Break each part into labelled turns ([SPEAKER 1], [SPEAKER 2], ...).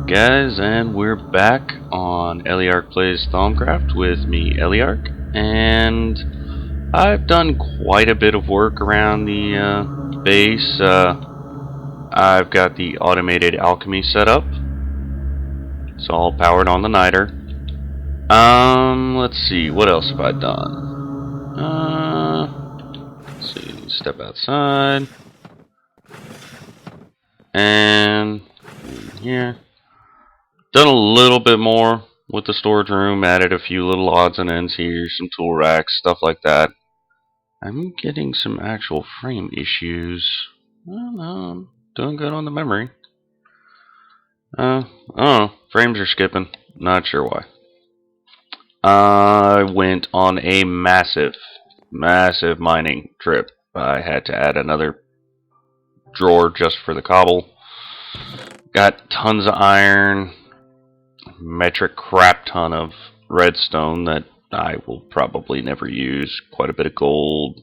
[SPEAKER 1] Guys, and we're back on Eliarch Plays Thaumcraft with me, Eliarch, and I've done quite a bit of work around the base. I've got the automated alchemy set up. It's all powered on the niter. Let's see, what else have I done? Let's see, step outside, and here. Done a little bit more with the storage room, added a few little odds and ends here, some tool racks, stuff like that. I'm getting some actual frame issues. Well, no, I'm doing good on the memory. Oh, frames are skipping. Not sure why. I went on a massive mining trip. I had to add another drawer just for the cobble. Got tons of iron. Metric crap ton of redstone that I will probably never use. Quite a bit of gold.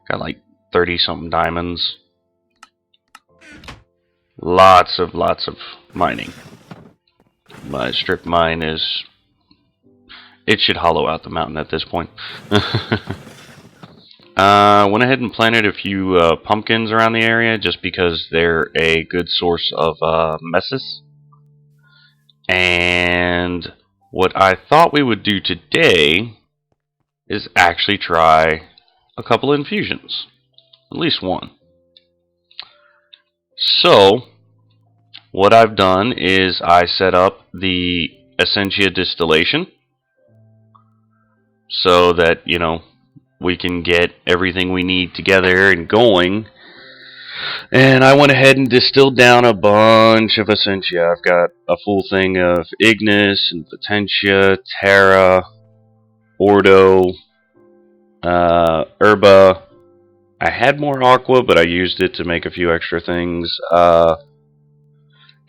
[SPEAKER 1] Got like 30 something diamonds. Lots of mining. My strip mine is... it should hollow out the mountain at this point. Went ahead and planted a few pumpkins around the area just because they're a good source of messes. And what I thought we would do today is actually try a couple infusions. At least one. So, what I've done is I set up the Essentia distillation so that, you know, we can get everything we need together and going. And I went ahead and distilled down a bunch of Essentia. I've got a full thing of Ignis and Potentia, Terra, Ordo, Herba. I had more Aqua, but I used it to make a few extra things.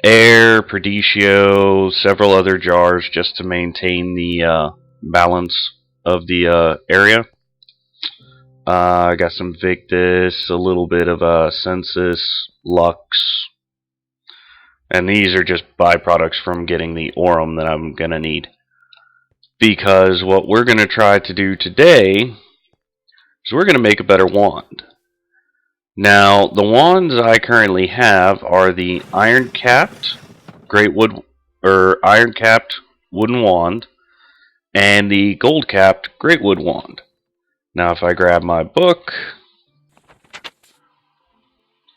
[SPEAKER 1] Air, Perditio, several other jars just to maintain the balance of the area. I got some Victus, a little bit of Census, Lux, and these are just byproducts from getting the Aurum that I'm going to need. Because what we're going to try to do today is we're going to make a better wand. Now, the wands I currently have are the iron-capped iron-capped wooden wand and the gold-capped greatwood wand. Now, if I grab my book,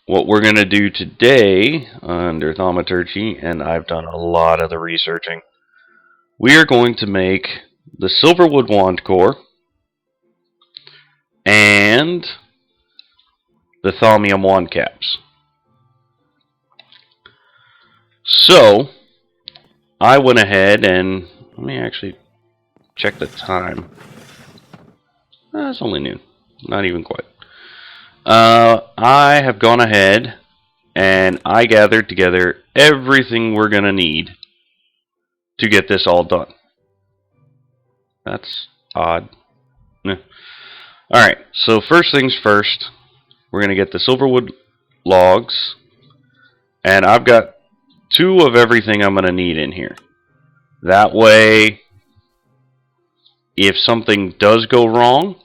[SPEAKER 1] what we're going to do today under thaumaturgy, and I've done a lot of the researching, we are going to make the silverwood wand core and the thaumium wand caps. So, I went ahead and, let me actually check the time. It's only noon. Not even quite. I have gone ahead and I gathered together everything we're going to need to get this all done. That's odd. Alright, so first things first, we're going to get the silverwood logs. And I've got 2 of everything I'm going to need in here. That way, if something does go wrong,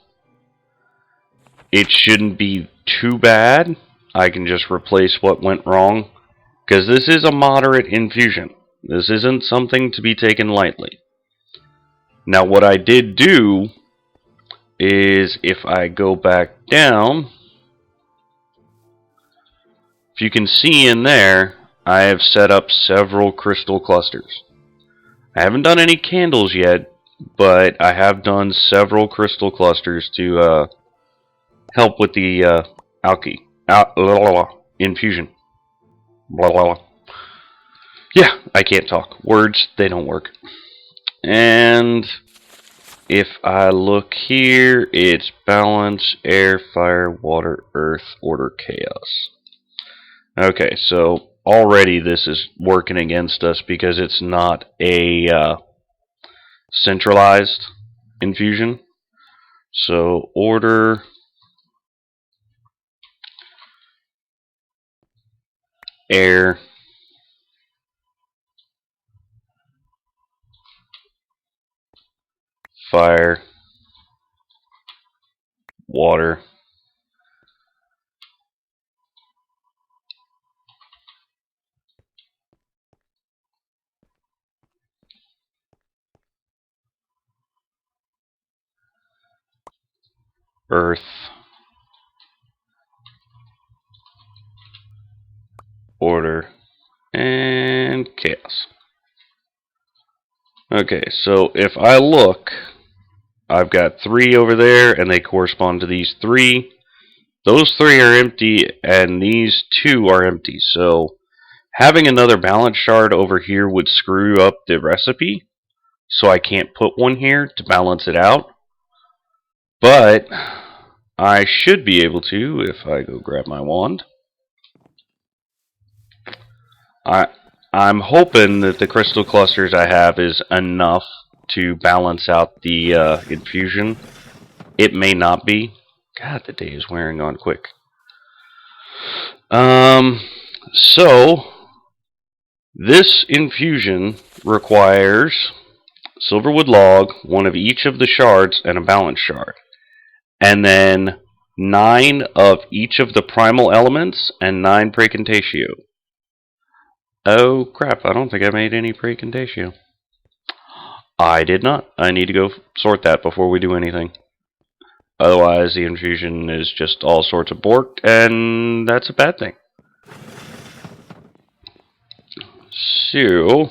[SPEAKER 1] it shouldn't be too bad. I can just replace what went wrong. Because this is a moderate infusion. This isn't something to be taken lightly. Now what I did do is if I go back down, if you can see in there, I have set up several crystal clusters. I haven't done any candles yet, but I have done several crystal clusters to help with the infusion. Blah, blah, blah. Yeah, I can't talk. Words, they don't work. And if I look here, it's balance, air, fire, water, earth, order, chaos. Okay, so already this is working against us because it's not a centralized infusion. So order, air, fire, water, earth, order, and chaos. Okay, so if I look, I've got 3 over there, and they correspond to these 3. Those 3 are empty, and these 2 are empty. So having another balance shard over here would screw up the recipe, so I can't put one here to balance it out. But I should be able to if I go grab my wand. I'm hoping that the crystal clusters I have is enough to balance out the infusion. It may not be. God, the day is wearing on quick. So this infusion requires silverwood log, 1 of each of the shards, and a balance shard. And then 9 of each of the primal elements and 9 precontatio. Oh crap, I don't think I made any precontatio. I did not. I need to go sort that before we do anything. Otherwise, the infusion is just all sorts of borked, and that's a bad thing. So,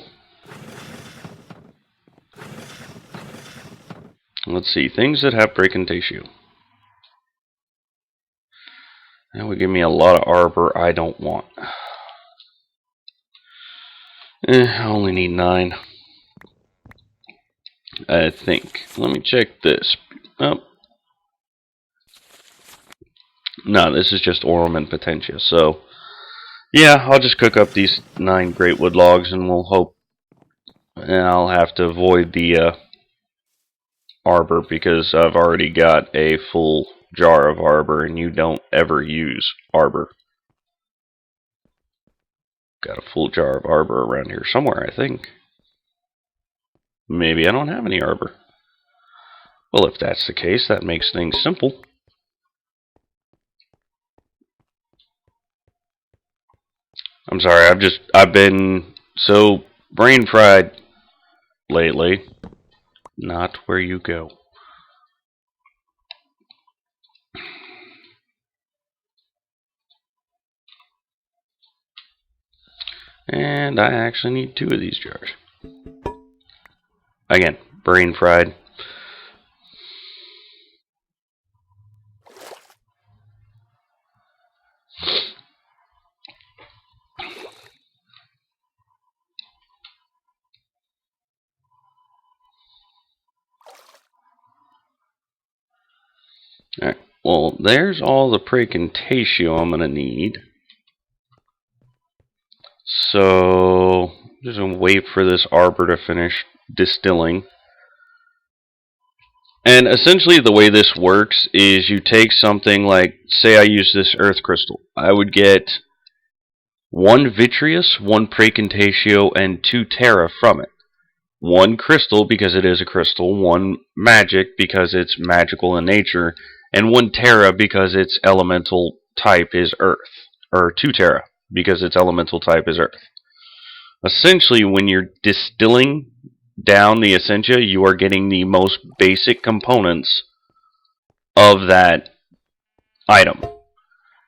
[SPEAKER 1] let's see. Things that have precontatio. That would give me a lot of arbor I don't want. I only need 9. I think. Let me check this. Oh. No, this is just Aurum and Potentia. So, yeah, I'll just cook up these 9 great wood logs, and we'll hope. And I'll have to avoid the arbor because I've already got a full jar of arbor, and you don't ever use arbor. Got a full jar of arbor around here somewhere, I think. Maybe I don't have any arbor. Well, if that's the case, that makes things simple. I'm sorry, I've been so brain fried lately. Not where you go. And I actually need 2 of these jars. Again, brain fried. Alright, well, there's all the precontatio I'm going to need. So, just going to wait for this arbor to finish distilling. And essentially the way this works is you take something like, say I use this earth crystal. I would get 1 vitreous, 1 precontatio, and 2 terra from it. 1 crystal because it is a crystal, 1 magic because it's magical in nature, and 1 terra because its elemental type is earth. Or 2 terra because its elemental type is earth. Essentially, when you're distilling down the essentia, you are getting the most basic components of that item.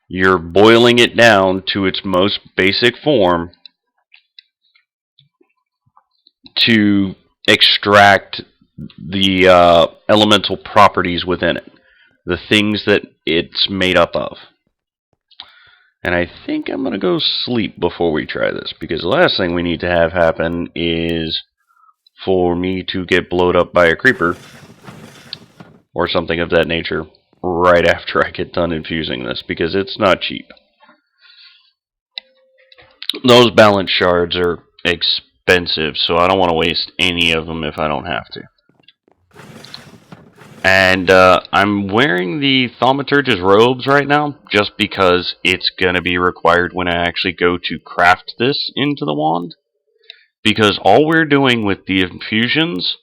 [SPEAKER 1] You're boiling it down to its most basic form to extract the elemental properties within it, the things that it's made up of. And I think I'm going to go sleep before we try this, because the last thing we need to have happen is for me to get blowed up by a creeper or something of that nature right after I get done infusing this, because it's not cheap. Those balance shards are expensive, so I don't want to waste any of them if I don't have to. And I'm wearing the thaumaturge's robes right now just because it's going to be required when I actually go to craft this into the wand. Because all we're doing with the infusions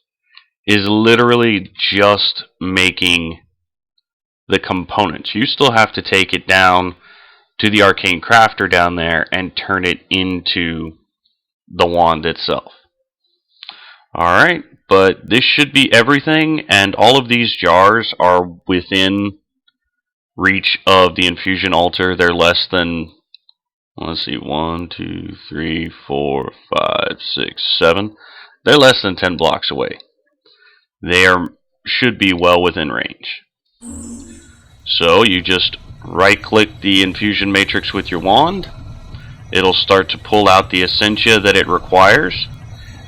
[SPEAKER 1] is literally just making the components. You still have to take it down to the arcane crafter down there and turn it into the wand itself. Alright, but this should be everything, and all of these jars are within reach of the infusion altar. They're less than, let's see, 1, 2, 3, 4, 5, 6, 7. They're less than 10 blocks away. They should be well within range. So you just right-click the infusion matrix with your wand. It'll start to pull out the essentia that it requires.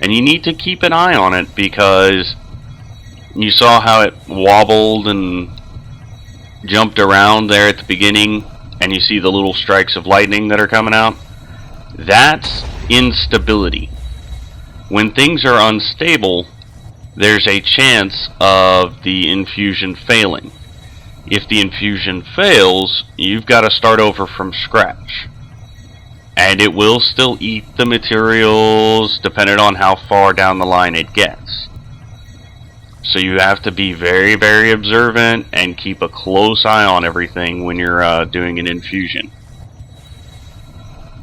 [SPEAKER 1] And you need to keep an eye on it because you saw how it wobbled and jumped around there at the beginning, and you see the little strikes of lightning that are coming out. That's instability. When things are unstable, there's a chance of the infusion failing. If the infusion fails, you've got to start over from scratch. And it will still eat the materials depending on how far down the line it gets. So you have to be very, very observant and keep a close eye on everything when you're doing an infusion.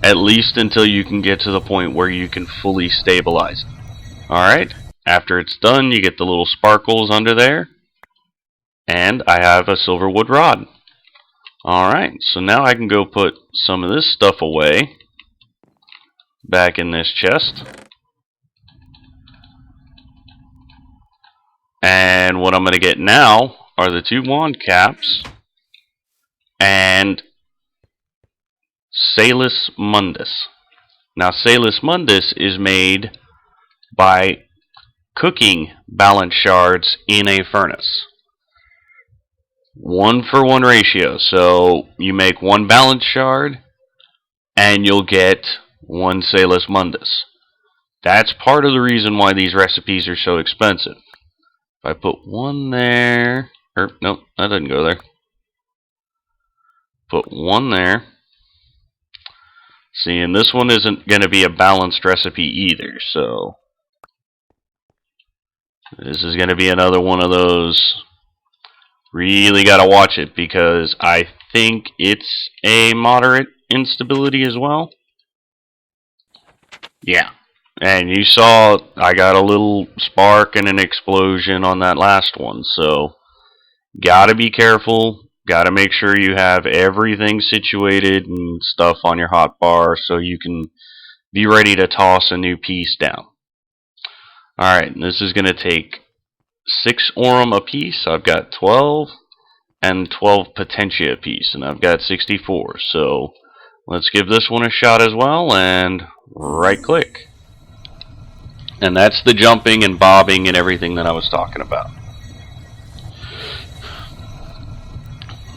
[SPEAKER 1] At least until you can get to the point where you can fully stabilize it. Alright, after it's done, you get the little sparkles under there. And I have a silverwood rod. Alright, so now I can go put some of this stuff away back in this chest. And what I'm going to get now are the 2 wand caps and Salus Mundus. Now Salus Mundus is made by cooking balance shards in a furnace. 1-for-1 ratio. So you make 1 balance shard and you'll get 1 Salus Mundus. That's part of the reason why these recipes are so expensive. If I put 1 there, nope, that doesn't go there. Put 1 there. See, and this one isn't going to be a balanced recipe either, so this is going to be another one of those. Really got to watch it because I think it's a moderate instability as well. Yeah. And you saw I got a little spark and an explosion on that last one, so gotta be careful. Gotta make sure you have everything situated and stuff on your hotbar so you can be ready to toss a new piece down. Alright, this is gonna take 6 Aurum apiece. I've got 12 and 12 Potentia apiece, and I've got 64. So let's give this one a shot as well and right click. And that's the jumping and bobbing and everything that I was talking about.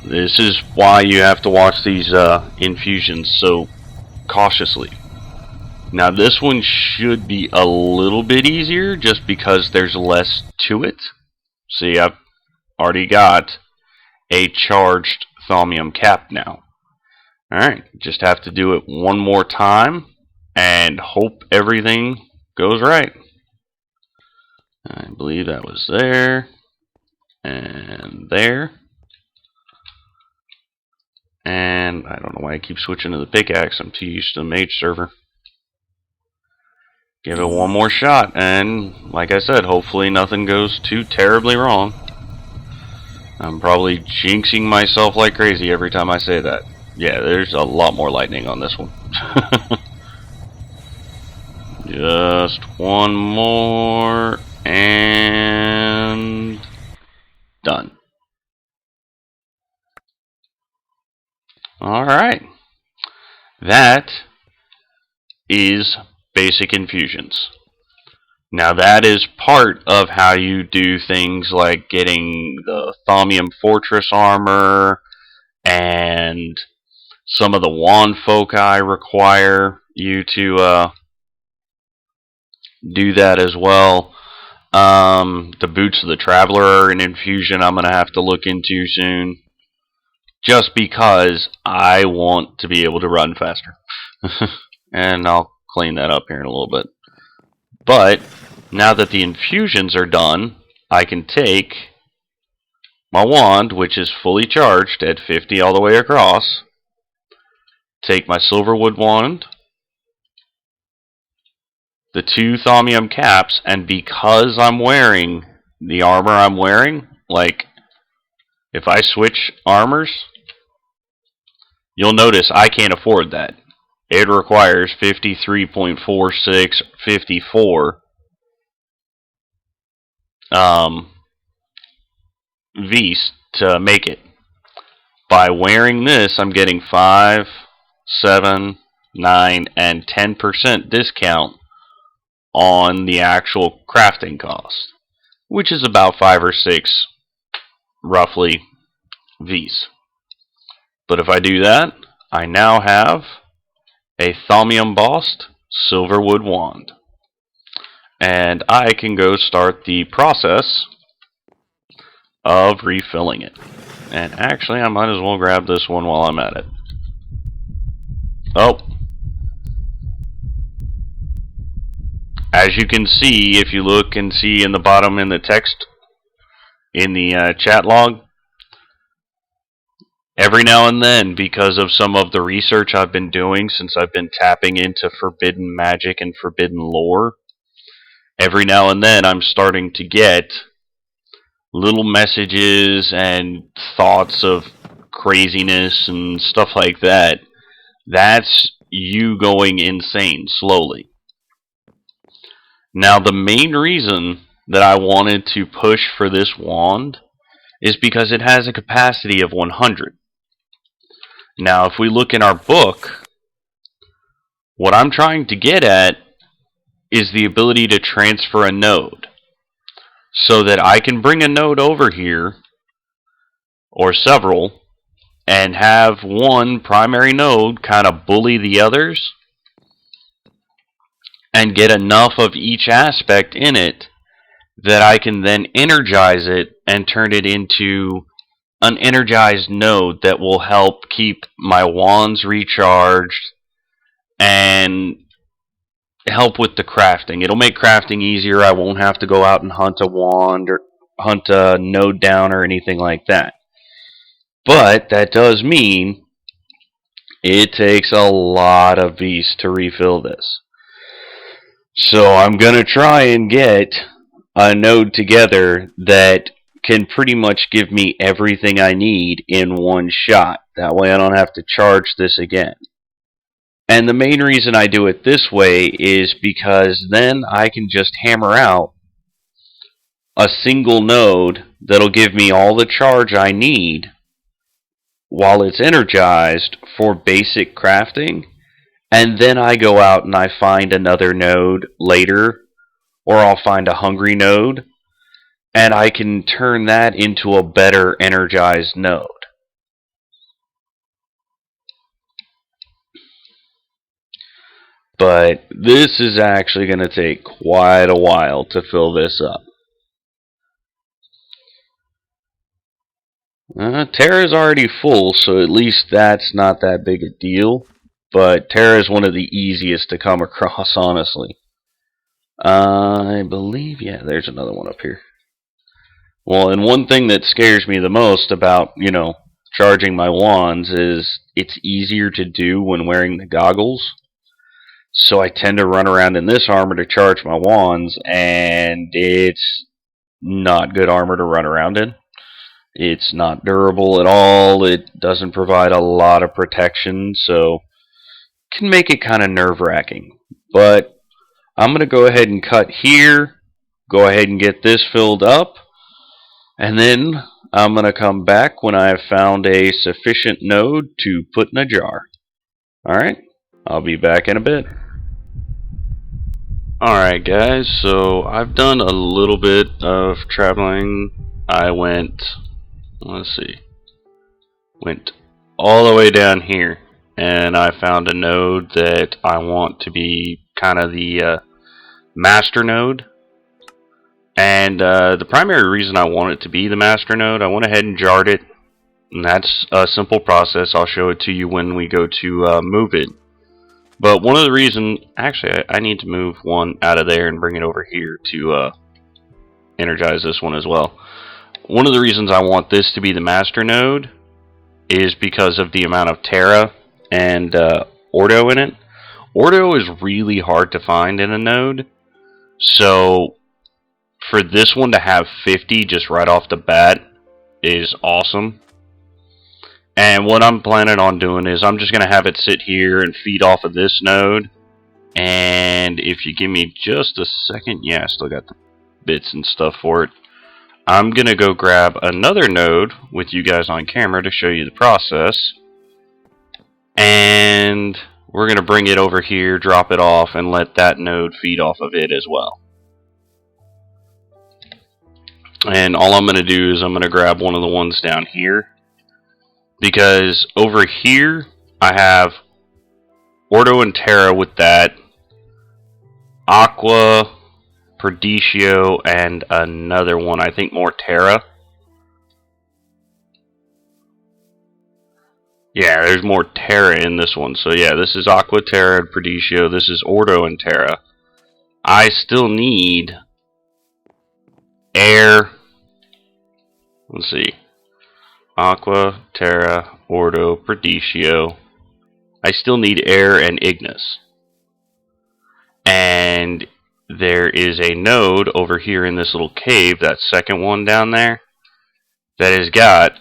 [SPEAKER 1] This is why you have to watch these infusions so cautiously. Now this one should be a little bit easier just because there's less to it. See, I've already got a charged thaumium cap now. Alright, just have to do it one more time and hope everything goes right. I believe that was there and there. And I don't know why I keep switching to the pickaxe. I'm too used to the mage server. Give it one more shot, and like I said, hopefully nothing goes too terribly wrong. I'm probably jinxing myself like crazy every time I say that. Yeah, there's a lot more lightning on this one. Just one more, and done. Alright. That is basic infusions. Now that is part of how you do things like getting the Thaumium Fortress armor, and some of the wand foci require you to do that as well. The Boots of the Traveler are an infusion I'm going to have to look into soon, just because I want to be able to run faster. And I'll clean that up here in a little bit. But now that the infusions are done, I can take my wand, which is fully charged at 50 all the way across, take my silverwood wand, the 2 thaumium caps, and because I'm wearing the armor I'm wearing, like if I switch armors, you'll notice I can't afford that. It requires 53.4654 V's to make it. By wearing this, I'm getting 5, 7, 9, and 10% discount on the actual crafting cost, which is about 5 or 6, roughly, V's. But if I do that, I now have a thaumium embossed silverwood wand. And I can go start the process of refilling it. And actually, I might as well grab this one while I'm at it. Oh. As you can see, if you look and see in the bottom in the text, in the chat log, every now and then, because of some of the research I've been doing since I've been tapping into forbidden magic and forbidden lore, every now and then I'm starting to get little messages and thoughts of craziness and stuff like that. That's you going insane slowly. Now, the main reason that I wanted to push for this wand is because it has a capacity of 100. Now, if we look in our book, what I'm trying to get at is the ability to transfer a node, so that I can bring a node over here, or several, and have one primary node kind of bully the others, and get enough of each aspect in it that I can then energize it and turn it into an energized node that will help keep my wands recharged and help with the crafting. It'll make crafting easier. I won't have to go out and hunt a wand or hunt a node down or anything like that. But that does mean it takes a lot of V's to refill this. So I'm going to try and get a node together that can pretty much give me everything I need in one shot. That way I don't have to charge this again. And the main reason I do it this way is because then I can just hammer out a single node that'll give me all the charge I need while it's energized for basic crafting. And then I go out and I find another node later, or I'll find a hungry node, and I can turn that into a better energized node. But this is actually going to take quite a while to fill this up. Terra's already full, so at least that's not that big a deal. But Terra is one of the easiest to come across, honestly. I believe, yeah, there's another one up here. Well, and one thing that scares me the most about, charging my wands is it's easier to do when wearing the goggles. So I tend to run around in this armor to charge my wands, and it's not good armor to run around in. It's not durable at all. It doesn't provide a lot of protection, so can make it kind of nerve-wracking. But I'm going to go ahead and cut here, go ahead and get this filled up, and then I'm going to come back when I have found a sufficient node to put in a jar. Alright, I'll be back in a bit. Alright guys, so I've done a little bit of traveling. I went all the way down here, and I found a node that I want to be kind of the master node. And the primary reason I want it to be the master node, I went ahead and jarred it, and that's a simple process. I'll show it to you when we go to move it. But one of the reasons, actually I need to move one out of there and bring it over here to energize this one as well. One of the reasons I want this to be the master node is because of the amount of Terra and Ordo in it. Ordo is really hard to find in a node, so for this one to have 50 just right off the bat is awesome. And what I'm planning on doing is I'm just going to have it sit here and feed off of this node. And if you give me just a second, yeah, I still got the bits and stuff for it. I'm going to go grab another node with you guys on camera to show you the process. And we're going to bring it over here, drop it off, and let that node feed off of it as well. And all I'm going to do is I'm going to grab one of the ones down here. Because over here, I have Ordo and Terra with that, Aqua, Perdicio, and another one, I think more Terra. Yeah, there's more Terra in this one. So yeah, this is Aqua, Terra, and Perdicio. This is Ordo and Terra. I still need air. Let's see. Aqua, Terra, Ordo, Perdicio. I still need air and Ignis. And there is a node over here in this little cave, that second one down there, that has got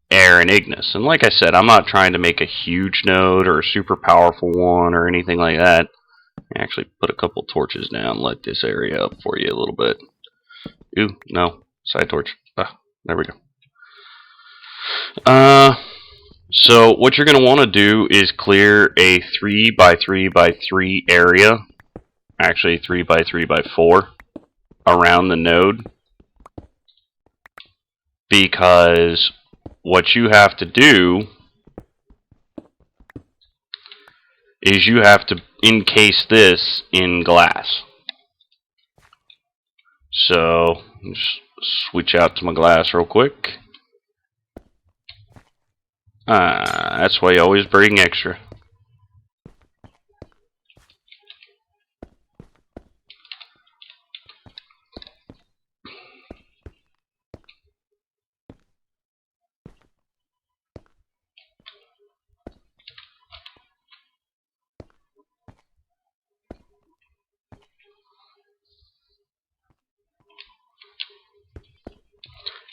[SPEAKER 1] air and Ignis. And like I said, I'm not trying to make a huge node or a super powerful one or anything like that. I actually put a couple torches down, light this area up for you a little bit. Ooh, no, side torch. There we go. So what you're going to want to do is clear a 3 by 3 by 3 area, actually 3 by 3 by 4, around the node, because what you have to do is you have to encase this in glass. So just switch out to my glass real quick. That's why you always bring extra.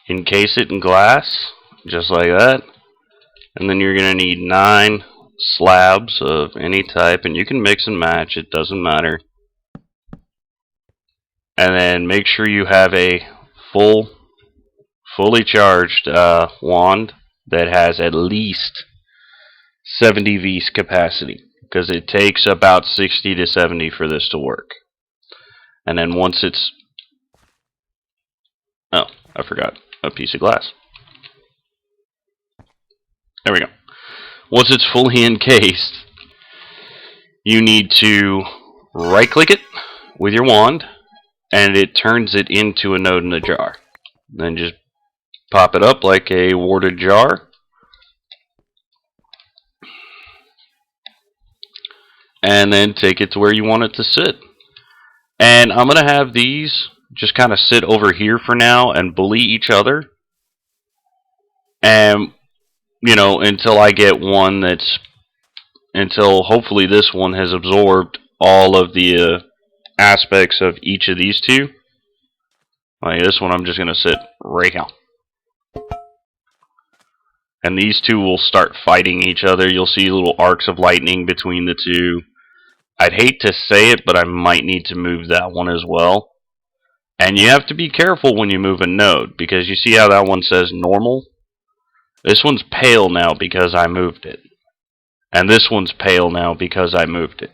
[SPEAKER 1] Encase it in glass, just like that. And then you're going to need 9 slabs of any type, and you can mix and match, it doesn't matter. And then make sure you have a fully charged wand that has at least 70 V's capacity, because it takes about 60 to 70 for this to work. And then once it's... oh, I forgot a piece of glass. There we go. Once it's fully encased, you need to right-click it with your wand, and it turns it into a node in a jar. Then just pop it up like a warded jar. And then take it to where you want it to sit. And I'm going to have these just kind of sit over here for now and bully each other. And, you know, until I get one that's... until hopefully this one has absorbed all of the aspects of each of these two. Like this one, I'm just going to sit right here. And these two will start fighting each other. You'll see little arcs of lightning between the two. I'd hate to say it, but I might need to move that one as well. And you have to be careful when you move a node, because you see how that one says normal? This one's pale now because I moved it. And this one's pale now because I moved it.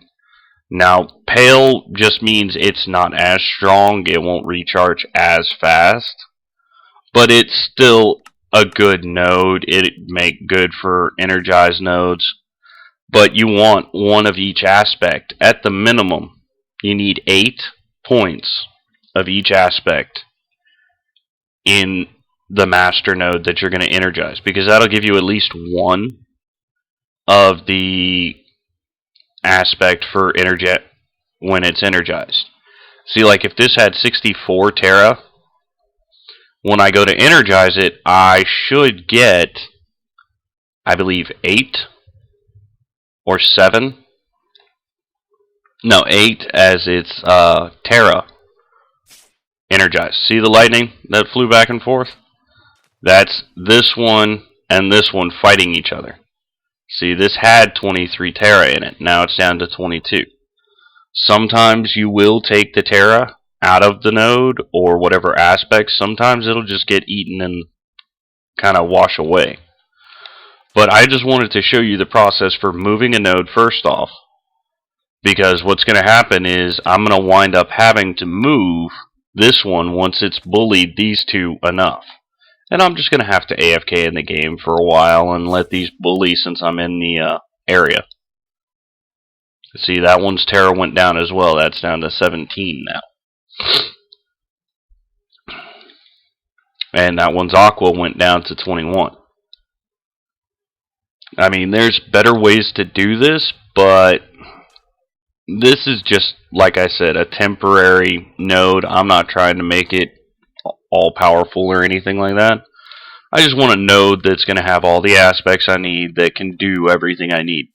[SPEAKER 1] Now, pale just means it's not as strong, it won't recharge as fast, but it's still a good node. It make good for energized nodes. But you want one of each aspect. At the minimum, you need 8 points of each aspect in the master node that you're going to energize, because that'll give you at least one of the aspect for when it's energized. See, like if this had 64 Terra, when I go to energize it, I should get, I believe, 8 or 7. No, 8 as it's Terra energized. See the lightning that flew back and forth? That's this one and this one fighting each other. See, this had 23 Terra in it. Now it's down to 22. Sometimes you will take the Terra out of the node or whatever aspects. Sometimes it'll just get eaten and kind of wash away. But I just wanted to show you the process for moving a node first off. Because what's going to happen is I'm going to wind up having to move this one once it's bullied these two enough. And I'm just going to have to AFK in the game for a while and let these bully since I'm in the area. See, that one's Terra went down as well. That's down to 17 now. And that one's Aqua went down to 21. I mean, there's better ways to do this, but this is just, like I said, a temporary node. I'm not trying to make it all powerful or anything like that. I just want a node that's going to have all the aspects I need that can do everything I need.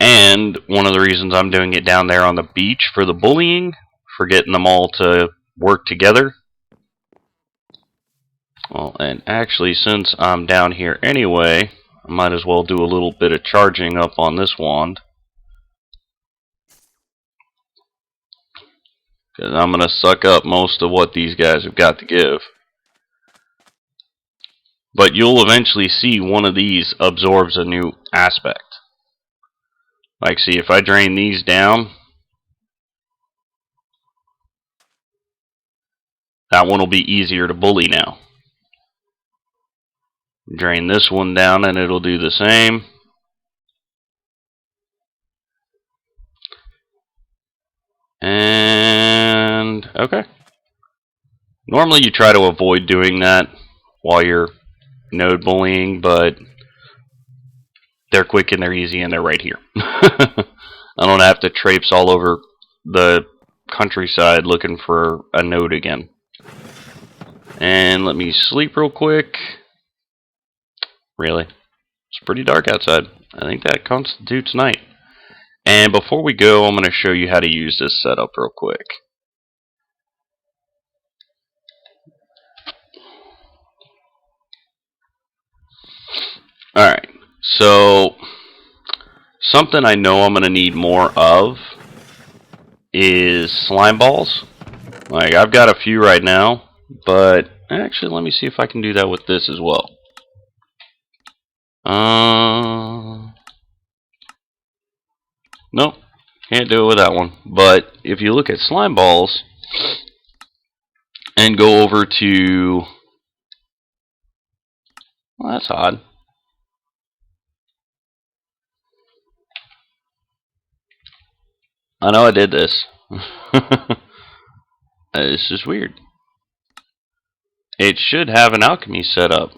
[SPEAKER 1] And one of the reasons I'm doing it down there on the beach for the bullying, for getting them all to work together. Well, and actually, since I'm down here anyway, I might as well do a little bit of charging up on this wand. Because I'm going to suck up most of what these guys have got to give. But you'll eventually see one of these absorbs a new aspect. Like, see, if I drain these down, that one will be easier to bully now. Drain this one down and it'll do the same. And, okay. Normally you try to avoid doing that while you're node bullying, but they're quick and they're easy and they're right here. I don't have to traipse all over the countryside looking for a node again. And let me sleep real quick. Really? It's pretty dark outside. I think that constitutes night. And before we go, I'm going to show you how to use this setup real quick. Alright, so something I know I'm going to need more of is slime balls. Like, I've got a few right now, but actually let me see if I can do that with this as well. Nope, can't do it with that one. But if you look at slime balls and go over to, well, that's odd. I know I did this. This is weird. It should have an alchemy set up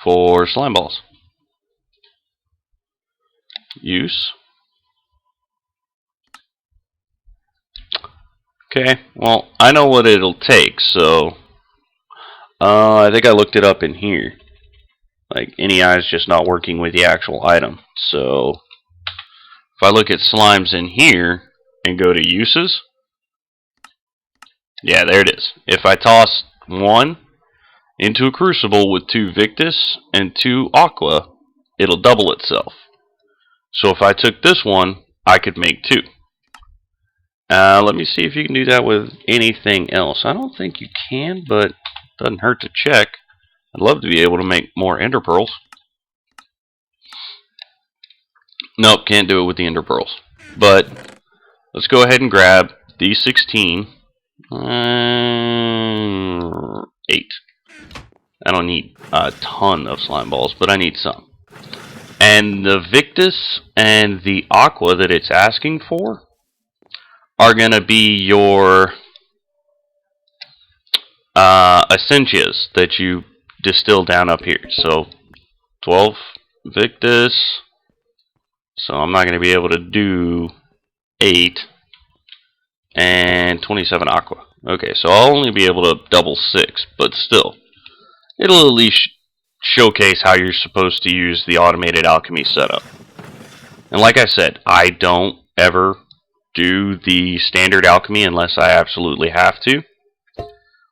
[SPEAKER 1] for slime balls. Use. Okay, well, I know what it'll take, so I think I looked it up in here. Like, NEI is just not working with the actual item. So if I look at slimes in here and go to uses, yeah, there it is. If I toss one into a crucible with 2 Victus and 2 Aqua, it'll double itself. So if I took this one, I could make 2. Let me see if you can do that with anything else. I don't think you can, but it doesn't hurt to check. I'd love to be able to make more ender pearls. Nope, can't do it with the ender pearls. But let's go ahead and grab these 16. 8. I don't need a ton of slime balls, but I need some. And the Victus and the Aqua that it's asking for are going to be your Essentias that you distill down up here. So 12 Victus. So I'm not going to be able to do 8. And 27 Aqua. Okay, so I'll only be able to double 6, but still, it'll at least showcase how you're supposed to use the automated alchemy setup. And like I said, I don't ever do the standard alchemy unless I absolutely have to.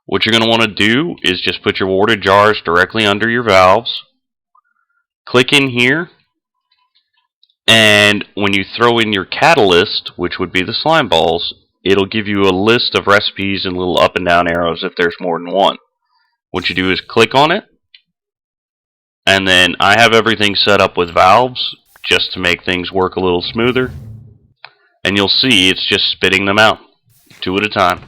[SPEAKER 1] What you're going to want to do is just put your warded jars directly under your valves. Click in here, and when you throw in your catalyst, which would be the slime balls, it'll give you a list of recipes and little up and down arrows if there's more than one. What you do is click on it, and then I have everything set up with valves just to make things work a little smoother. And you'll see it's just spitting them out, 2 at a time.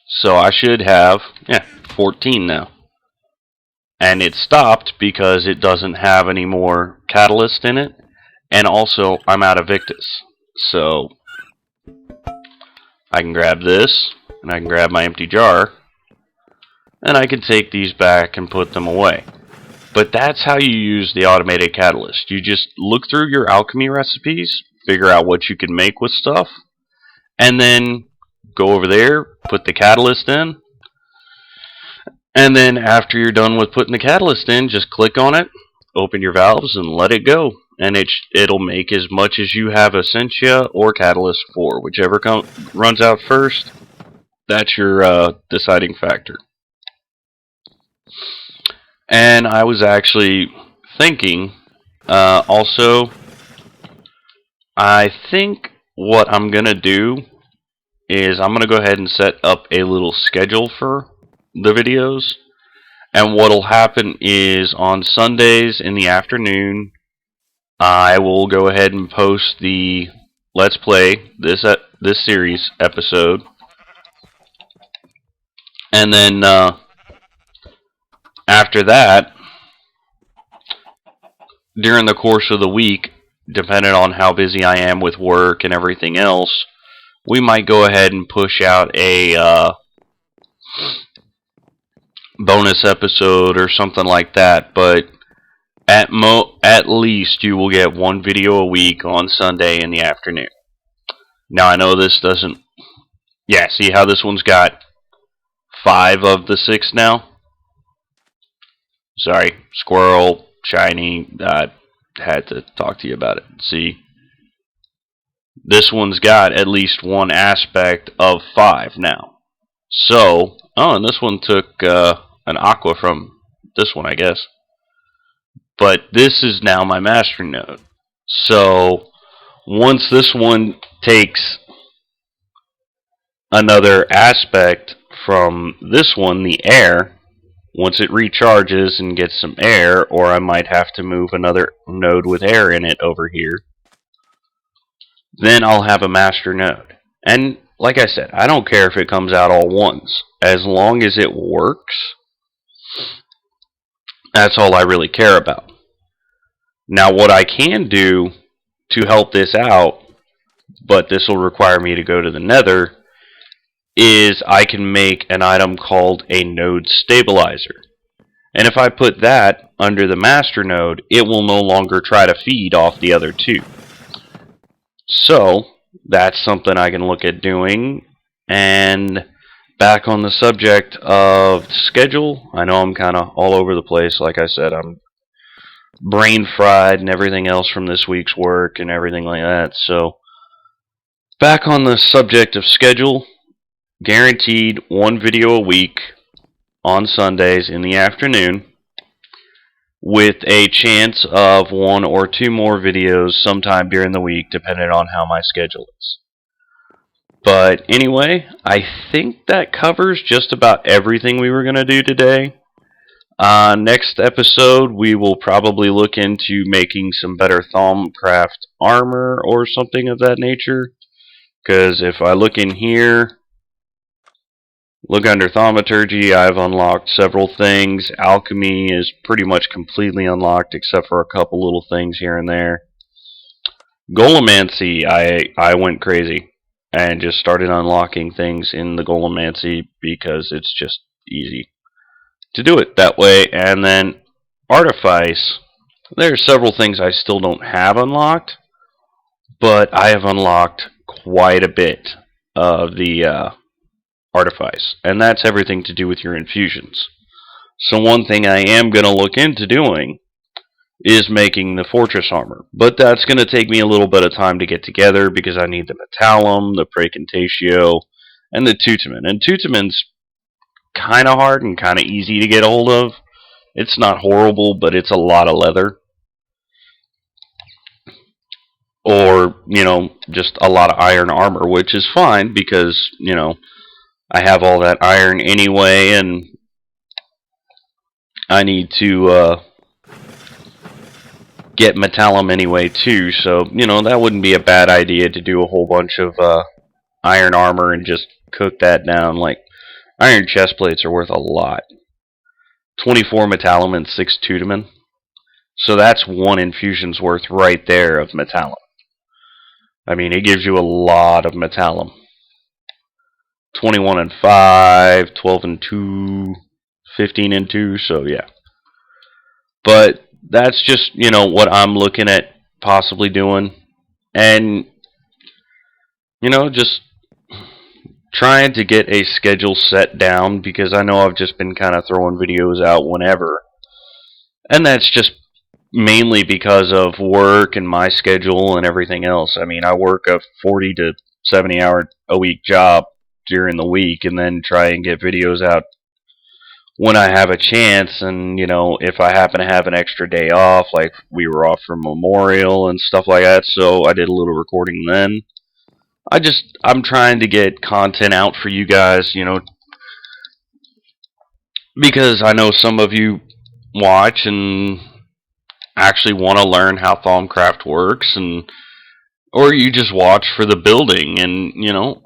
[SPEAKER 1] So I should have, 14 now. And it stopped because it doesn't have any more catalyst in it. And also, I'm out of Victus. So I can grab this, and I can grab my empty jar, and I can take these back and put them away. But that's how you use the automated catalyst. You just look through your alchemy recipes, figure out what you can make with stuff, and then go over there, put the catalyst in, and then after you're done with putting the catalyst in, just click on it, open your valves, and let it go. And it'll make as much as you have Essentia or Catalyst for. Whichever runs out first, that's your deciding factor. And I was actually thinking, also, I think what I'm going to do is I'm going to go ahead and set up a little schedule for the videos. And what'll happen is on Sundays in the afternoon, I will go ahead and post the Let's Play, this series episode. And then after that, during the course of the week, depending on how busy I am with work and everything else, we might go ahead and push out a bonus episode or something like that. But at least you will get one video a week on Sunday in the afternoon. Now I know this doesn't... Yeah, see how this one's got 5 of the 6 now? Sorry, squirrel, shiny, I had to talk to you about it. See? This one's got at least one aspect of 5 now. So, and this one took an aqua from this one, I guess. But this is now my master node. So, once this one takes another aspect from this one, the air, once it recharges and gets some air, or I might have to move another node with air in it over here, then I'll have a master node. And like I said, I don't care if it comes out all once. As long as it works, that's all I really care about. Now what I can do to help this out, but this will require me to go to the Nether, is I can make an item called a node stabilizer. And if I put that under the master node, it will no longer try to feed off the other 2. So, that's something I can look at doing. And back on the subject of schedule, I know I'm kind of all over the place. Like I said, I'm brain fried and everything else from this week's work and everything like that. So, back on the subject of schedule, guaranteed 1 video a week on Sundays in the afternoon, with a chance of 1 or 2 more videos sometime during the week, depending on how my schedule is. But anyway, I think that covers just about everything we were going to do today. Next episode, we will probably look into making some better Thaumcraft armor or something of that nature. Because if I look in here, look under Thaumaturgy, I've unlocked several things. Alchemy is pretty much completely unlocked except for a couple little things here and there. Golemancy, I went crazy and just started unlocking things in the Golemancy because it's just easy to do it that way. And then Artifice, there are several things I still don't have unlocked, but I have unlocked quite a bit of the artifice, and that's everything to do with your infusions. So one thing I am going to look into doing is making the fortress armor, but that's going to take me a little bit of time to get together because I need the metallum, the praecantatio, and the tutamen. And tutaмен's kind of hard and kind of easy to get a hold of. It's not horrible, but it's a lot of leather. Or, just a lot of iron armor, which is fine because, I have all that iron anyway, and I need to get metallum anyway too, so, that wouldn't be a bad idea to do a whole bunch of iron armor and just cook that down. Like, iron chest plates are worth a lot. 24 metallum and 6 tutamen. So that's one infusion's worth right there of metallum. I mean, it gives you a lot of metallum. 21 and 5, 12 and 2, 15 and 2, so yeah. But that's just, what I'm looking at possibly doing. And, just trying to get a schedule set down because I know I've just been kind of throwing videos out whenever. And that's just mainly because of work and my schedule and everything else. I mean, I work a 40 to 70 hour a week job during the week and then try and get videos out when I have a chance. And, if I happen to have an extra day off, like we were off for Memorial and stuff like that, so I did a little recording then. I'm trying to get content out for you guys, because I know some of you watch and actually want to learn how Thaumcraft works, or you just watch for the building, and,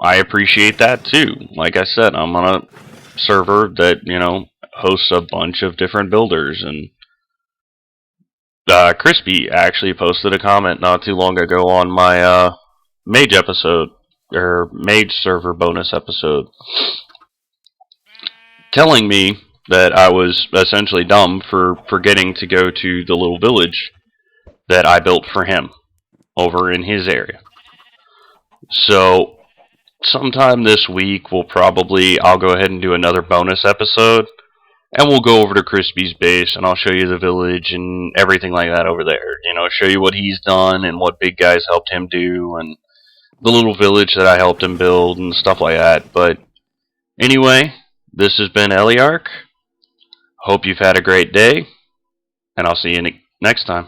[SPEAKER 1] I appreciate that too. Like I said, I'm on a server that, hosts a bunch of different builders, and Crispy actually posted a comment not too long ago on my Mage episode, or Mage server bonus episode, telling me that I was essentially dumb for forgetting to go to the little village that I built for him over in his area. So sometime this week I'll go ahead and do another bonus episode, and we'll go over to Crispy's base and I'll show you the village and everything like that over there. Show you what he's done and what big guys helped him do and the little village that I helped him build and stuff like that. But anyway, this has been Eliarch. Hope you've had a great day, and I'll see you next time.